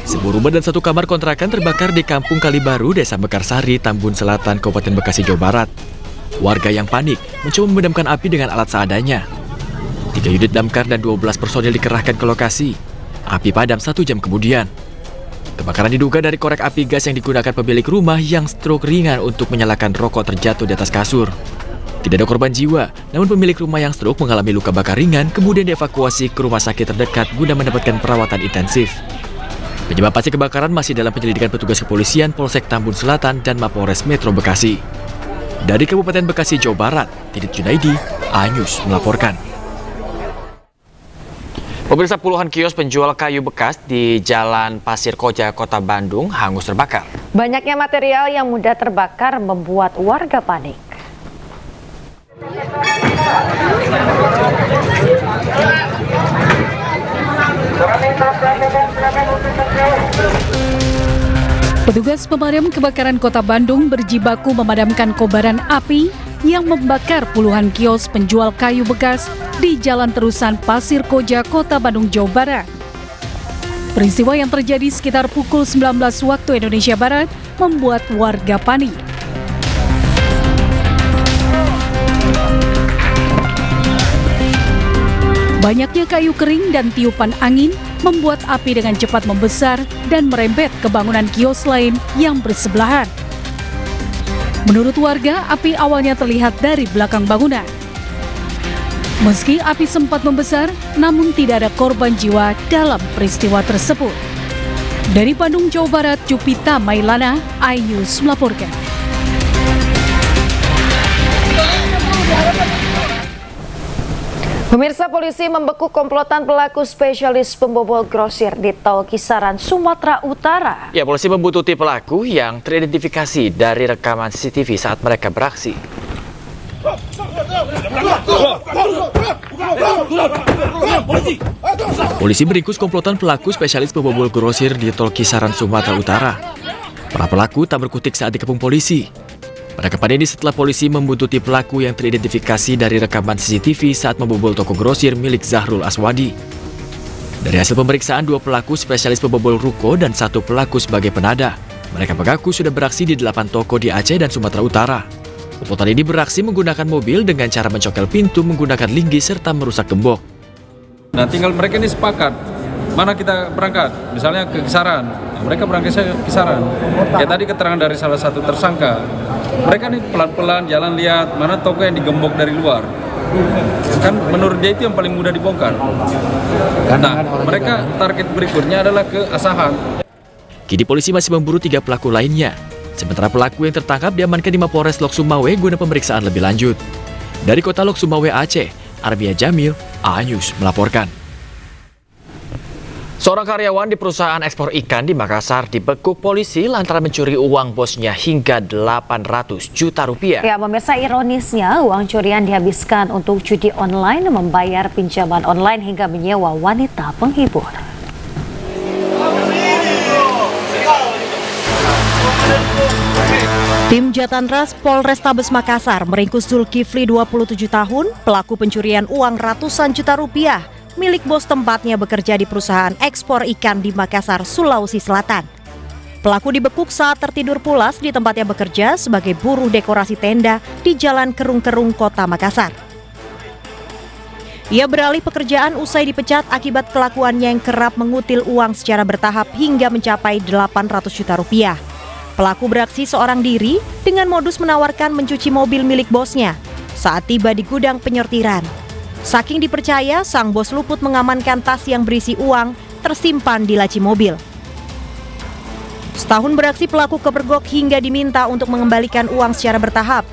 Sebuah rumah dan satu kamar kontrakan terbakar di Kampung Kalibaru, Desa Mekarsari, Tambun Selatan, Kabupaten Bekasi, Jawa Barat. Warga yang panik mencoba memadamkan api dengan alat seadanya. 3 unit damkar dan 12 personil dikerahkan ke lokasi. Api padam 1 jam kemudian. Kebakaran diduga dari korek api gas yang digunakan pemilik rumah yang stroke ringan untuk menyalakan rokok terjatuh di atas kasur. Tidak ada korban jiwa, namun pemilik rumah yang stroke mengalami luka bakar ringan kemudian dievakuasi ke rumah sakit terdekat guna mendapatkan perawatan intensif. Penyebab pasti kebakaran masih dalam penyelidikan petugas kepolisian Polsek Tambun Selatan dan Mapolres Metro Bekasi. Dari Kabupaten Bekasi, Jawa Barat, Didit Junaidi, A-News melaporkan. Pemirsa, puluhan kios penjual kayu bekas di Jalan Pasir Koja, Kota Bandung hangus terbakar. Banyaknya material yang mudah terbakar membuat warga panik. Petugas pemadam kebakaran Kota Bandung berjibaku memadamkan kobaran api yang membakar puluhan kios penjual kayu bekas di Jalan Terusan Pasir Koja, Kota Bandung, Jawa Barat. Peristiwa yang terjadi sekitar pukul 19 waktu Indonesia Barat membuat warga panik. Banyaknya kayu kering dan tiupan angin membuat api dengan cepat membesar dan merembet ke bangunan kios lain yang bersebelahan. Menurut warga, api awalnya terlihat dari belakang bangunan. Meski api sempat membesar, namun tidak ada korban jiwa dalam peristiwa tersebut. Dari Bandung, Jawa Barat, Jupita Mailana, iNews melaporkan. Pemirsa, polisi membekuk komplotan pelaku spesialis pembobol grosir di Tol Kisaran, Sumatera Utara. Ya, polisi membuntuti pelaku yang teridentifikasi dari rekaman CCTV saat mereka beraksi. Polisi meringkus komplotan pelaku spesialis pembobol grosir di Tol Kisaran, Sumatera Utara. Para pelaku tak berkutik saat dikepung polisi. Penangkapan ini setelah polisi membuntuti pelaku yang teridentifikasi dari rekaman CCTV saat membobol toko grosir milik Zahrul Aswadi. Dari hasil pemeriksaan, 2 pelaku spesialis pembobol ruko dan 1 pelaku sebagai penada. Mereka mengaku sudah beraksi di 8 toko di Aceh dan Sumatera Utara. Komplotan ini beraksi menggunakan mobil dengan cara mencokel pintu menggunakan linggis serta merusak gembok. Nah, tinggal mereka ini sepakat mana kita berangkat, misalnya ke Kisaran. Nah, mereka berangkat ke Kisaran. Kayak tadi keterangan dari salah satu tersangka. Mereka nih pelan-pelan jalan lihat mana toko yang digembok dari luar. Kan menurut dia itu yang paling mudah dibongkar. Nah, mereka target berikutnya adalah ke Asahan. Kini polisi masih memburu 3 pelaku lainnya. Sementara pelaku yang tertangkap diamankan di Mapolres Lok Sumawe guna pemeriksaan lebih lanjut. Dari kota Lok Sumawe, Aceh, Arbia Jamil, A-News melaporkan. Seorang karyawan di perusahaan ekspor ikan di Makassar dibekuk polisi lantaran mencuri uang bosnya hingga 800 juta rupiah. Ya, pemirsa, ironisnya uang curian dihabiskan untuk judi online, membayar pinjaman online hingga menyewa wanita penghibur. Tim Jatantras Polrestabes Makassar meringkus Zulkifli 27 tahun, pelaku pencurian uang ratusan juta rupiah milik bos tempatnya bekerja di perusahaan ekspor ikan di Makassar, Sulawesi Selatan. Pelaku dibekuk saat tertidur pulas di tempatnya bekerja sebagai buruh dekorasi tenda di Jalan Kerung-Kerung, Kota Makassar. Ia beralih pekerjaan usai dipecat akibat kelakuannya yang kerap mengutil uang secara bertahap hingga mencapai 800 juta rupiah. Pelaku beraksi seorang diri dengan modus menawarkan mencuci mobil milik bosnya saat tiba di gudang penyortiran. Saking dipercaya, sang bos luput mengamankan tas yang berisi uang tersimpan di laci mobil. Setahun beraksi, pelaku kepergok hingga diminta untuk mengembalikan uang secara bertahap.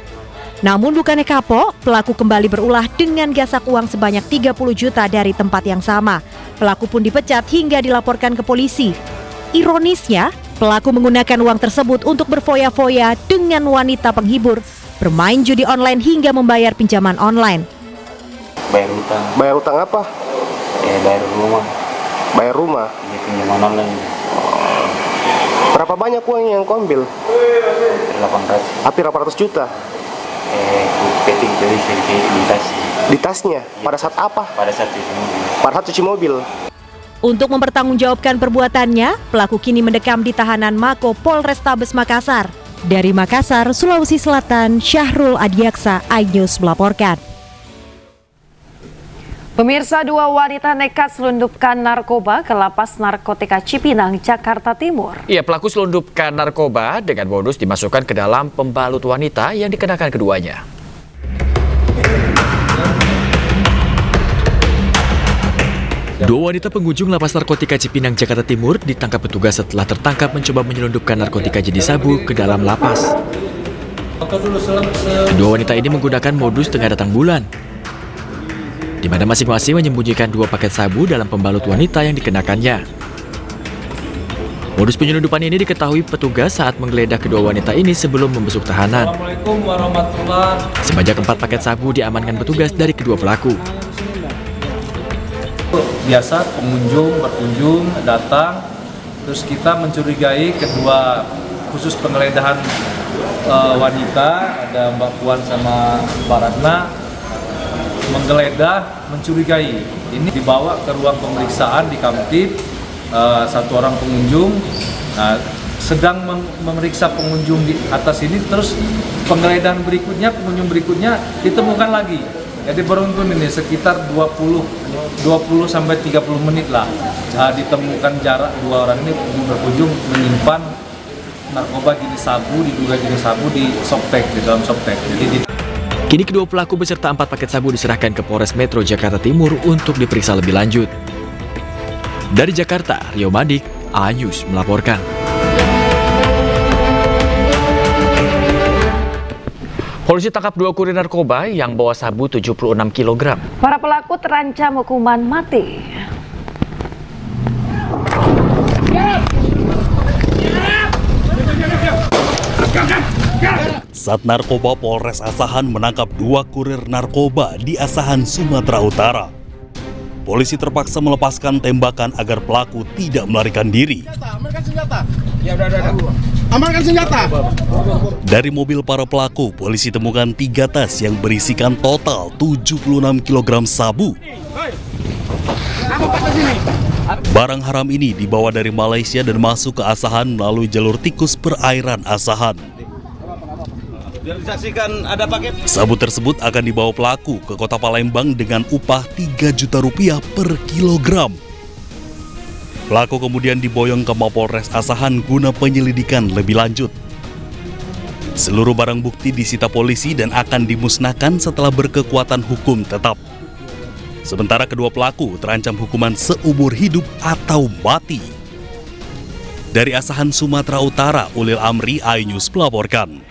Namun bukannya kapok, pelaku kembali berulah dengan gasak uang sebanyak 30 juta dari tempat yang sama. Pelaku pun dipecat hingga dilaporkan ke polisi. Ironisnya, pelaku menggunakan uang tersebut untuk berfoya-foya dengan wanita penghibur, bermain judi online hingga membayar pinjaman online. Bayar utang. Bayar utang apa? Bayar rumah. Bayar rumah? Di pinjaman online. Berapa banyak uang yang kau ambil? 800. Hampir 800 juta? Peting itu polisi di tas. Di tasnya? Pada saat apa? Pada saat cuci mobil. Pada saat cuci mobil. Untuk mempertanggungjawabkan perbuatannya, pelaku kini mendekam di tahanan Mako Polrestabes Makassar. Dari Makassar, Sulawesi Selatan, Syahrul Adiaksa, iNews melaporkan. Pemirsa, dua wanita nekat selundupkan narkoba ke Lapas Narkotika Cipinang, Jakarta Timur. Iya, pelaku selundupkan narkoba dengan modus dimasukkan ke dalam pembalut wanita yang dikenakan keduanya. Dua wanita pengunjung Lapas Narkotika Cipinang, Jakarta Timur ditangkap petugas setelah tertangkap mencoba menyelundupkan narkotika jenis sabu ke dalam lapas. Kedua wanita ini menggunakan modus tengah datang bulan, di mana masing-masing menyembunyikan 2 paket sabu dalam pembalut wanita yang dikenakannya. Modus penyelundupan ini diketahui petugas saat menggeledah kedua wanita ini sebelum membesuk tahanan. Assalamualaikum warahmatullahi. Sebanyak 4 paket sabu diamankan petugas dari kedua pelaku. Biasa pengunjung berkunjung datang, terus kita mencurigai kedua khusus penggeledahan wanita, ada Mbak Puan sama Mbak Ratna, menggeledah, mencurigai. Ini dibawa ke ruang pemeriksaan di Kamtib, 1 orang pengunjung, sedang memeriksa pengunjung di atas ini, terus penggeledahan berikutnya, pengunjung berikutnya ditemukan lagi. Jadi beruntun ini sekitar 20 sampai 30 menit lah ditemukan jarak 2 orang ini berkunjung menyimpan narkoba jenis sabu, diduga jenis sabu di softbag, di dalam softbag. Kini kedua pelaku beserta 4 paket sabu diserahkan ke Polres Metro Jakarta Timur untuk diperiksa lebih lanjut. Dari Jakarta, Rio Madik, iNews melaporkan. Polisi tangkap 2 kurir narkoba yang bawa sabu 76 kg. Para pelaku terancam hukuman mati. Sat Narkoba Polres Asahan menangkap 2 kurir narkoba di Asahan, Sumatera Utara. Polisi terpaksa melepaskan tembakan agar pelaku tidak melarikan diri. Amankan senjata. Dari mobil para pelaku, polisi temukan 3 tas yang berisikan total 76 kg sabu. Barang haram ini dibawa dari Malaysia dan masuk ke Asahan melalui jalur tikus perairan Asahan. Sabu tersebut akan dibawa pelaku ke kota Palembang dengan upah Rp3 juta per kilogram. Pelaku kemudian diboyong ke Mapolres Asahan guna penyelidikan lebih lanjut. Seluruh barang bukti disita polisi dan akan dimusnahkan setelah berkekuatan hukum tetap. Sementara kedua pelaku terancam hukuman seumur hidup atau mati. Dari Asahan, Sumatera Utara, Ulil Amri, iNews melaporkan.